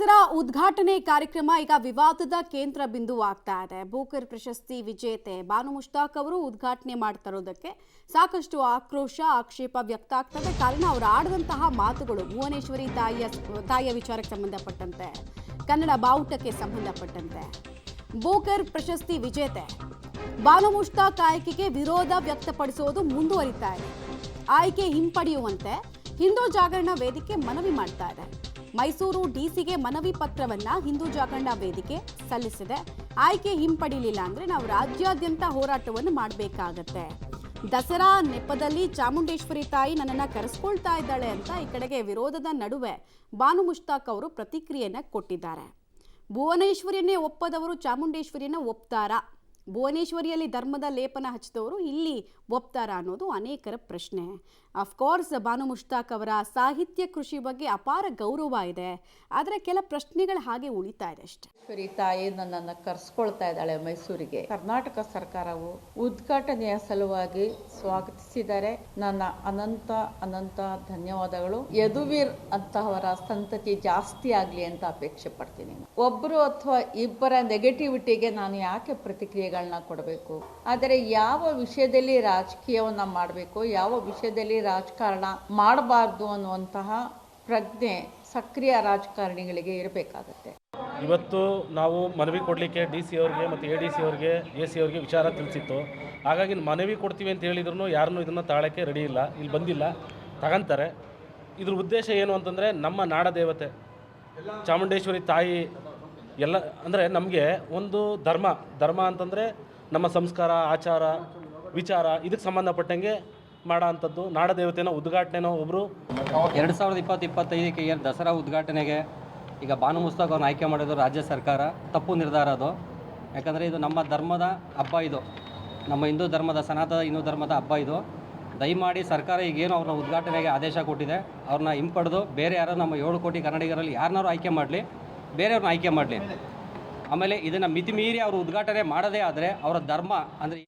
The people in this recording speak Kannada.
ದಸರಾ ಉದ್ಘಾಟನೆ ಕಾರ್ಯಕ್ರಮ ಈಗ ವಿವಾದದ ಕೇಂದ್ರ ಬಿಂದು ಆಗ್ತಾ ಇದೆ. ಬೂಕರ್ ಪ್ರಶಸ್ತಿ ವಿಜೇತೆ ಬಾನು ಮುಷ್ತಾಕ್ ಅವರು ಉದ್ಘಾಟನೆ ಮಾಡ್ತಿರೋದಕ್ಕೆ ಸಾಕಷ್ಟು ಆಕ್ರೋಶ ಆಕ್ಷೇಪ ವ್ಯಕ್ತ ಆಗ್ತದೆ. ಕಾರಣ ಅವರು ಆಡಿದಂತಹ ಮಾತುಗಳು ಭುವನೇಶ್ವರಿ ತಾಯಿಯ ವಿಚಾರಕ್ಕೆ ಸಂಬಂಧಪಟ್ಟಂತೆ, ಕನ್ನಡ ಬಾವುಟಕ್ಕೆ ಸಂಬಂಧಪಟ್ಟಂತೆ. ಬೂಕರ್ ಪ್ರಶಸ್ತಿ ವಿಜೇತೆ ಬಾನು ಮುಷ್ತಾಕ್ ಆಯ್ಕೆಗೆ ವಿರೋಧ ವ್ಯಕ್ತಪಡಿಸೋದು ಮುಂದುವರಿತಾ ಇದೆ. ಆಯ್ಕೆ ಹಿಂಪಡೆಯುವಂತೆ ಹಿಂದೂ ಜಾಗರಣ ವೇದಿಕೆ ಮನವಿ ಮಾಡ್ತಾ ಇದೆ. ಮೈಸೂರು ಡಿಸಿಗೆ ಮನವಿ ಪತ್ರವನ್ನ ಹಿಂದೂ ಜಾಗರಣ ವೇದಿಕೆ ಸಲ್ಲಿಸಿದೆ. ಆಯ್ಕೆ ಹಿಂಪಡಿಲಿಲ್ಲ ಅಂದ್ರೆ ನಾವು ರಾಜ್ಯಾದ್ಯಂತ ಹೋರಾಟವನ್ನು ಮಾಡಬೇಕಾಗತ್ತೆ. ದಸರಾ ನೆಪದಲ್ಲಿ ಚಾಮುಂಡೇಶ್ವರಿ ತಾಯಿ ನನ್ನನ್ನು ಕರೆಸ್ಕೊಳ್ತಾ ಇದ್ದಾಳೆ ಅಂತ ಈ ಕಡೆಗೆ ವಿರೋಧದ ನಡುವೆ ಬಾನು ಮುಷ್ತಾಕ್ ಅವರು ಪ್ರತಿಕ್ರಿಯೆಯನ್ನ ಕೊಟ್ಟಿದ್ದಾರೆ. ಭುವನೇಶ್ವರಿಯನ್ನೇ ಒಪ್ಪದವರು ಚಾಮುಂಡೇಶ್ವರಿಯನ್ನ ಒಪ್ತಾರಾ? ಭುವನೇಶ್ವರಿಯಲ್ಲಿ ಧರ್ಮದ ಲೇಪನ ಹಚ್ಚಿದವರು ಇಲ್ಲಿ ಒಪ್ತಾರ ಅನ್ನೋದು ಅನೇಕರ ಪ್ರಶ್ನೆ. ಅಫ್ಕೋರ್ಸ್ ಬಾನು ಮುಷ್ತಾಕ್ ಅವರ ಸಾಹಿತ್ಯ ಕೃಷಿ ಬಗ್ಗೆ ಅಪಾರ ಗೌರವ ಇದೆ, ಆದರೆ ಕೆಲ ಪ್ರಶ್ನೆಗಳು ಹಾಗೆ ಉಳಿತಾ ಇದೆ ಅಷ್ಟೇ. ಈಶ್ವರಿ ತಾಯಿ ನನ್ನನ್ನು ಕರೆಸ್ಕೊಳ್ತಾ ಇದ್ದಾಳೆ ಮೈಸೂರಿಗೆ. ಕರ್ನಾಟಕ ಸರ್ಕಾರವು ಉದ್ಘಾಟನೆಯ ಸಲುವಾಗಿ ಸ್ವಾಗತಿಸಿದ್ದಾರೆ. ನನ್ನ ಅನಂತ ಅನಂತ ಧನ್ಯವಾದಗಳು. ಯದುವೀರ್ ಅಂತಹವರ ಸಂತತಿ ಜಾಸ್ತಿ ಆಗಲಿ ಅಂತ ಅಪೇಕ್ಷೆ ಪಡ್ತೀನಿ. ಒಬ್ಬರು ಅಥವಾ ಇಬ್ಬರ ನೆಗೆಟಿವಿಟಿಗೆ ನಾನು ಯಾಕೆ ಪ್ರತಿಕ್ರಿಯೆಗಳನ್ನ ಕೊಡಬೇಕು? ಆದರೆ ಯಾವ ವಿಷಯದಲ್ಲಿ ರಾಜಕೀಯವನ್ನ ಮಾಡಬೇಕು, ಯಾವ ವಿಷಯದಲ್ಲಿ ರಾಜಕಾರಣ ಮಾಡಬಾರ್ದು ಅನ್ನುವಂತಹ ಪ್ರಜ್ಞೆ ಸಕ್ರಿಯ ರಾಜಕಾರಣಿಗಳಿಗೆ ಇರಬೇಕಾಗತ್ತೆ. ಇವತ್ತು ನಾವು ಮನವಿ ಕೊಡಲಿಕ್ಕೆ ಡಿ ಸಿ ಅವ್ರಿಗೆ ಮತ್ತು ಎ ಡಿ ಸಿ ಅವ್ರಿಗೆ ಎ ಸಿ ಅವ್ರಿಗೆ ವಿಚಾರ ತಿಳಿಸಿತ್ತು. ಹಾಗಾಗಿ ಮನವಿ ಕೊಡ್ತೀವಿ ಅಂತ ಹೇಳಿದ್ರು ಯಾರನ್ನೂ ಇದನ್ನು ತಾಳಕ್ಕೆ ರೆಡಿ ಇಲ್ಲ, ಇಲ್ಲಿ ಬಂದಿಲ್ಲ, ತಗೊಂತಾರೆ. ಇದ್ರ ಉದ್ದೇಶ ಏನು ಅಂತಂದರೆ ನಮ್ಮ ನಾಡ ದೇವತೆ ಚಾಮುಂಡೇಶ್ವರಿ ತಾಯಿ ಎಲ್ಲ ಅಂದರೆ ನಮಗೆ ಒಂದು ಧರ್ಮ ಅಂತಂದರೆ ನಮ್ಮ ಸಂಸ್ಕಾರ ಆಚಾರ ವಿಚಾರ ಇದಕ್ಕೆ ಸಂಬಂಧಪಟ್ಟಂಗೆ ಮಾಡೋ ಅಂಥದ್ದು. ನಾಡ ದೇವತೆನ ಉದ್ಘಾಟನೆನೋ ಒಬ್ಬರು 2020-25ಕ್ಕೆ ಏನು ದಸರಾ ಉದ್ಘಾಟನೆಗೆ ಈಗ ಬಾನು ಮುಷ್ತಾಕ್ ಅವ್ರನ್ನ ಆಯ್ಕೆ ಮಾಡೋದು ರಾಜ್ಯ ಸರ್ಕಾರ ತಪ್ಪು ನಿರ್ಧಾರ ಅದು. ಯಾಕಂದರೆ ಇದು ನಮ್ಮ ಧರ್ಮದ ಹಬ್ಬ, ಇದು ನಮ್ಮ ಹಿಂದೂ ಧರ್ಮದ ಸನಾತನ ಹಿಂದೂ ಧರ್ಮದ ಹಬ್ಬ ಇದು. ದಯಮಾಡಿ ಸರ್ಕಾರ ಈಗೇನು ಅವ್ರನ್ನ ಉದ್ಘಾಟನೆಗೆ ಆದೇಶ ಕೊಟ್ಟಿದೆ ಅವ್ರನ್ನ ಹಿಂಪಡೆದು ಬೇರೆ ಯಾರೋ ನಮ್ಮ 7 ಕೋಟಿ ಕನ್ನಡಿಗರಲ್ಲಿ ಯಾರನ್ನಾರು ಆಯ್ಕೆ ಮಾಡಲಿ, ಬೇರೆಯವ್ರನ್ನ ಆಯ್ಕೆ ಮಾಡಲಿ. ಆಮೇಲೆ ಇದನ್ನು ಮಿತಿಮೀರಿ ಅವರು ಉದ್ಘಾಟನೆ ಮಾಡೋದೇ ಆದರೆ ಅವರ ಧರ್ಮ ಅಂದರೆ